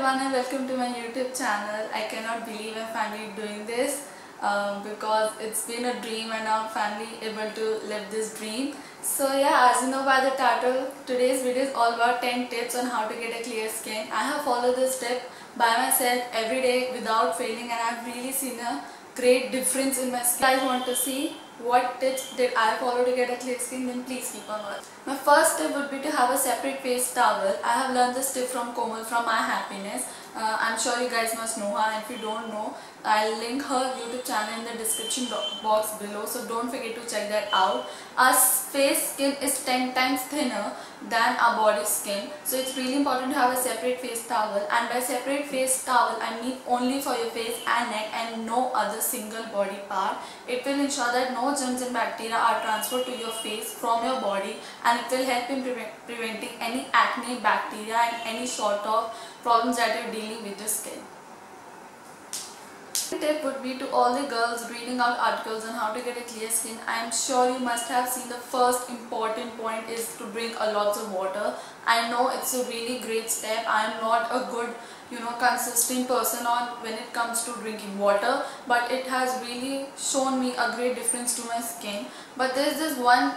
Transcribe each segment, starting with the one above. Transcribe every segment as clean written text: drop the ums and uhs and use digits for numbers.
everyone and welcome to my YouTube channel. I cannot believe I'm finally doing this because it's been a dream and I'm finally able to live this dream. So yeah, as you know by the title, today's video is all about 10 tips on how to get a clear skin. I have followed this tip by myself every day without failing and I've really seen a great difference in my skin. If you guys want to see what tips did I follow to get a clear skin, then please keep on watching. My first tip would be to have a separate face towel. I have learned this tip from Komal from My Happiness. I'm sure you guys must know her, and if you don't know, I'll link her YouTube channel in the description box below, so don't forget to check that out. Our face skin is 10 times thinner than our body skin, so it's really important to have a separate face towel. And by separate face towel I mean only for your face and neck and no other single body part. It will ensure that no germs and bacteria are transferred to your face from your body, and it will help in preventing any acne, bacteria and any sort of problems that you're dealing with your skin. The tip would be to all the girls reading out articles on how to get a clear skin. I am sure you must have seen the first important point is to drink a lot of water. I know it's a really great step. I am not a good consistent person on when it comes to drinking water, but it has really shown me a great difference to my skin. But there is this one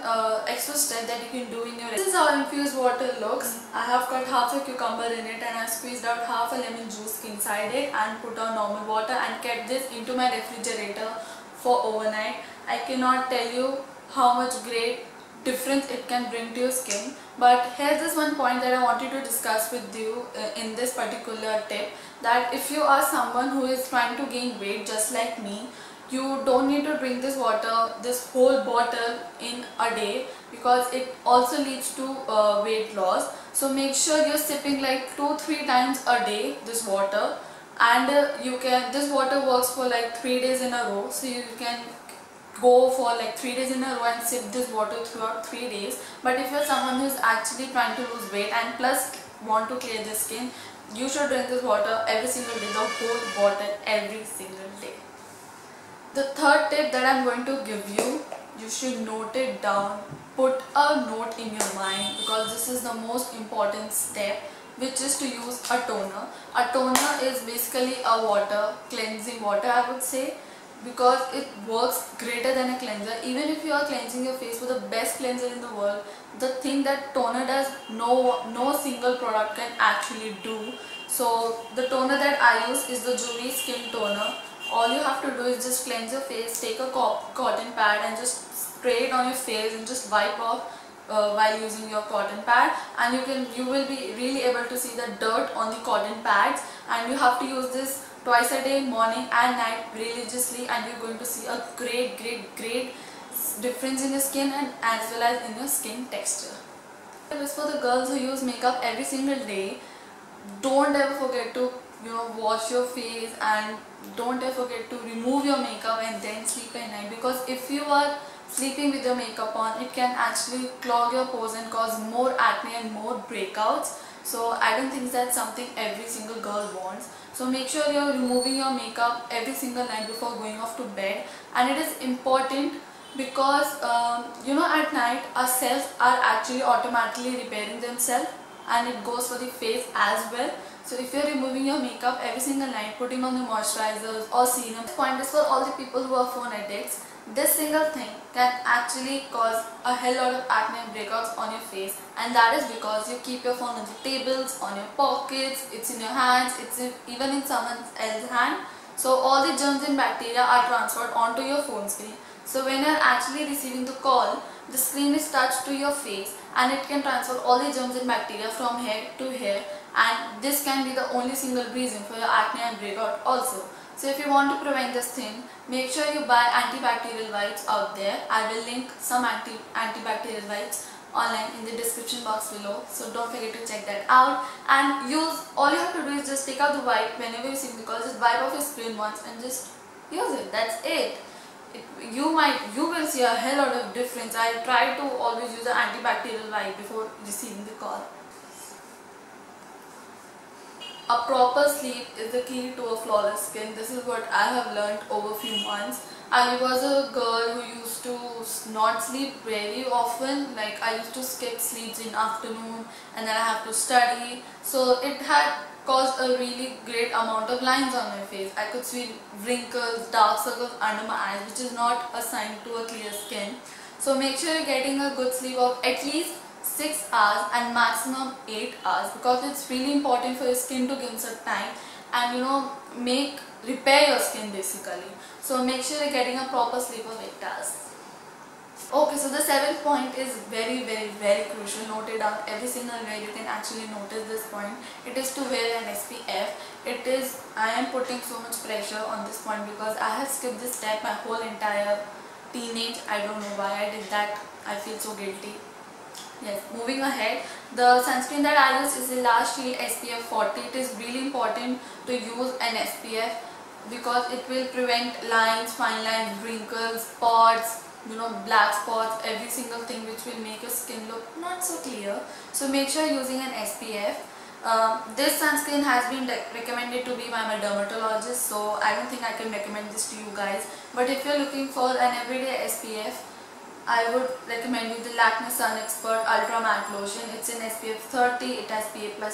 extra step that you can do in your. This is how infused water looks. I have cut half a cucumber in it and I squeezed out half a lemon juice inside it and put on normal water and kept this into my refrigerator for overnight. I cannot tell you how much great difference it can bring to your skin. But here's this one point that I wanted to discuss with you in this particular tip, that if you are someone who is trying to gain weight just like me, you don't need to drink this water, this whole bottle in a day, because it also leads to weight loss. So make sure you're sipping like 2-3 times a day this water, and this water works for like 3 days in a row, so you can go for like 3 days in a row and sip this water throughout 3 days. But if you're someone who's actually trying to lose weight and plus want to clear the skin, you should drink this water every single day, the whole bottle every single day. The third tip that I'm going to give you, you should note it down. Put a note in your mind, because this is the most important step, which is to use a toner. A toner is basically a water, cleansing water I would say, because it works greater than a cleanser. Even if you are cleansing your face with the best cleanser in the world, the thing that toner does, no single product can actually do. So the toner that I use is the Jovi Skin Toner. All you have to do is just cleanse your face, take a cotton pad and just spray it on your face and just wipe off while using your cotton pad, and you will be really able to see the dirt on the cotton pads. And you have to use this twice a day, morning and night, religiously, and you're going to see a great difference in your skin and as well as in your skin texture. It is for the girls who use makeup every single day. Don't ever forget to wash your face, and don't ever forget to remove your makeup and then sleep at night, because if you are sleeping with your makeup on, it can actually clog your pores and cause more acne and more breakouts. So I don't think that's something every single girl wants. So make sure you're removing your makeup every single night before going off to bed. And it is important because at night our cells are actually automatically repairing themselves, and it goes for the face as well. So if you're removing your makeup every single night, putting on the moisturizers or serum. This point is for all the people who are phone addicts. This single thing can actually cause a hell lot of acne and breakouts on your face, and that is because you keep your phone on the tables, on your pockets, it's in your hands, even in someone else's hand. So all the germs and bacteria are transferred onto your phone screen. So when you're actually receiving the call, the screen is touched to your face and it can transfer all the germs and bacteria from hair to hair, and this can be the only single reason for your acne and breakout also. So if you want to prevent this thing, make sure you buy antibacterial wipes out there. I will link some antibacterial wipes online in the description box below, so don't forget to check that out. And all you have to do is just take out the wipe whenever you see the call, just wipe off your screen once and just use it. That's it. You will see a hell lot of difference. I try to always use an antibacterial wipe before receiving the call. A proper sleep is the key to a flawless skin. This is what I have learned over a few months. I was a girl who used to not sleep very often. Like I used to skip sleeps in afternoon and then I have to study. So it had caused a really great amount of lines on my face. I could see wrinkles, dark circles under my eyes, which is not a sign to a clear skin. So make sure you're getting a good sleep of at least 6 hours and maximum 8 hours, because it's really important for your skin to give some time and repair your skin basically. So make sure you're getting a proper sleep of 8 hours. Okay, so the 7th point is very crucial. Note it down every single way. You can actually notice this point. It is to wear an SPF. I am putting so much pressure on this point because I have skipped this step my whole entire teenage. I don't know why I did that. I feel so guilty. Yes, moving ahead, the sunscreen that I use is the La Shield SPF 40. It is really important to use an SPF because it will prevent lines, fine lines, wrinkles, spots, black spots, every single thing which will make your skin look not so clear. So make sure you're using an SPF. This sunscreen has been recommended to me by my dermatologist, so I don't think I can recommend this to you guys. But if you're looking for an everyday SPF, I would recommend you the Lakme Sun Expert Ultra Matte Lotion. It's in SPF 30, it has PA++,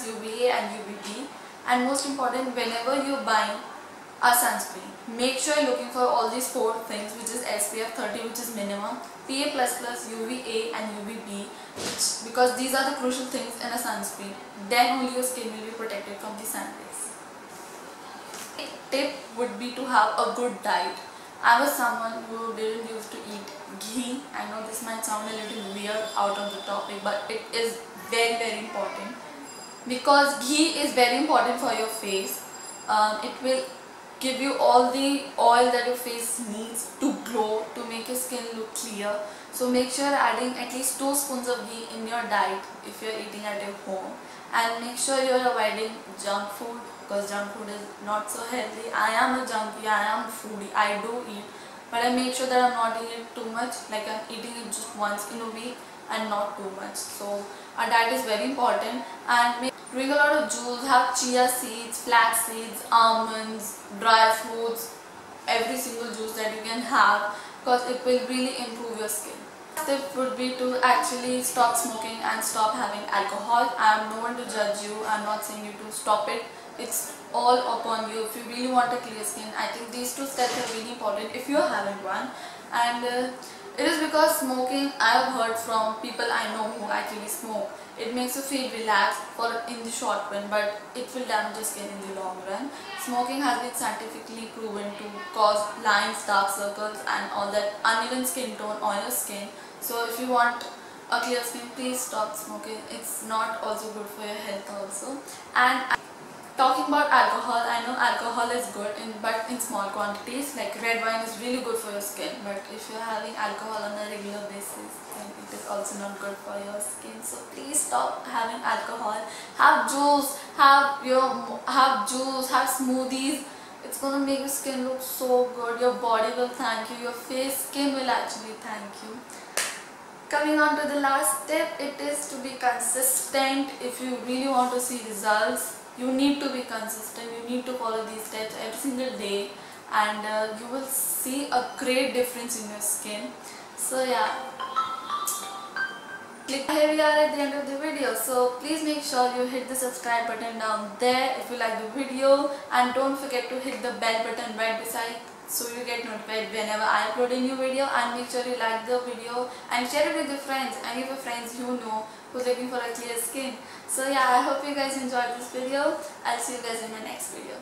UVA and UVB. And most important, whenever you're buying a sunscreen, make sure you're looking for all these 4 things, which is SPF 30, which is minimum, PA++, UVA and UVB, because these are the crucial things in a sunscreen. Then only your skin will be protected from the sun rays. Tip would be to have a good diet. I was someone who didn't used to eat ghee. I know this might sound a little weird out of the topic, but it is very important, because ghee is very important for your face. It will give you all the oil that your face needs to glow, to make your skin look clear. So make sure adding at least 2 spoons of ghee in your diet if you're eating at your home. And make sure you're avoiding junk food, because junk food is not so healthy. I am a junkie, I am a foodie, I do eat, but I make sure that I'm not eating it too much, like I'm eating it just once in a week and not too much. So our diet is very important. And drink a lot of juice, have chia seeds, flax seeds, almonds, dry fruits, every single juice that you can have, because it will really improve your skin. Tip would be to actually stop smoking and stop having alcohol. I am no one to judge you. I am not saying you to stop it. It's all upon you. If you really want a clear skin, I think these 2 steps are really important if you are having one. And it is because smoking, I have heard from people I know who actually smoke, it makes you feel relaxed in the short run, but it will damage your skin in the long run. Smoking has been scientifically proven to cause lines, dark circles and all that uneven skin tone on your skin. So if you want a clear skin, please stop smoking. It's not also good for your health also. And talking about alcohol, I know alcohol is good but in small quantities. Like red wine is really good for your skin, but if you're having alcohol on a regular basis, then it is also not good for your skin. So please stop having alcohol. Have juice, have smoothies. It's gonna make your skin look so good. Your body will thank you. Your skin will actually thank you. Coming on to the last step, it is to be consistent. If you really want to see results, you need to be consistent. You need to follow these steps every single day, and you will see a great difference in your skin. So yeah, here we are at the end of the video. So please make sure you hit the subscribe button down there if you like the video, and don't forget to hit the bell button right beside, so you get notified whenever I upload a new video. And make sure you like the video and share it with your friends, any of your friends you know who's looking for a clear skin. So yeah, I hope you guys enjoyed this video. I'll see you guys in my next video.